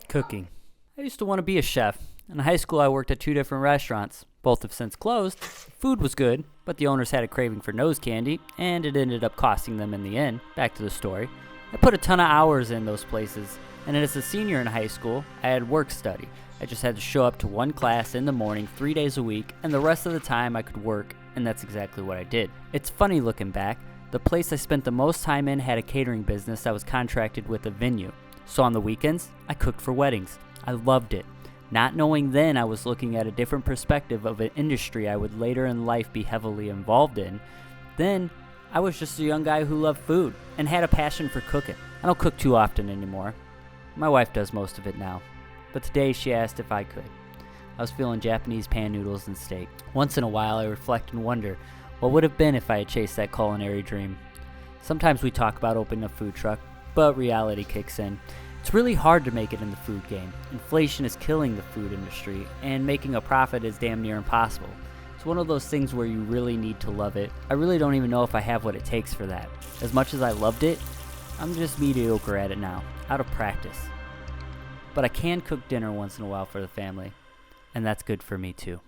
Cooking. I used to want to be a chef. In high school, I worked at 2 different restaurants. Both have since closed. Food was good, but the owners had a craving for nose candy, and it ended up costing them in the end. Back to the story. I put a ton of hours in those places, and as a senior in high school, I had work study. I just had to show up to one class in the morning 3 days a week, and the rest of the time I could work, and that's exactly what I did. It's funny looking back. The place I spent the most time in had a catering business that was contracted with a venue. So on the weekends, I cooked for weddings. I loved it. Not knowing then I was looking at a different perspective of an industry I would later in life be heavily involved in. Then, I was just a young guy who loved food and had a passion for cooking. I don't cook too often anymore. My wife does most of it now. But today she asked if I could. I was feeling Japanese pan noodles and steak. Once in a while I reflect and wonder, what would have been if I had chased that culinary dream? Sometimes we talk about opening a food truck, but reality kicks in. It's really hard to make it in the food game. Inflation is killing the food industry, and making a profit is damn near impossible. It's one of those things where you really need to love it. I really don't even know if I have what it takes for that. As much as I loved it, I'm just mediocre at it now, out of practice. But I can cook dinner once in a while for the family, and that's good for me too.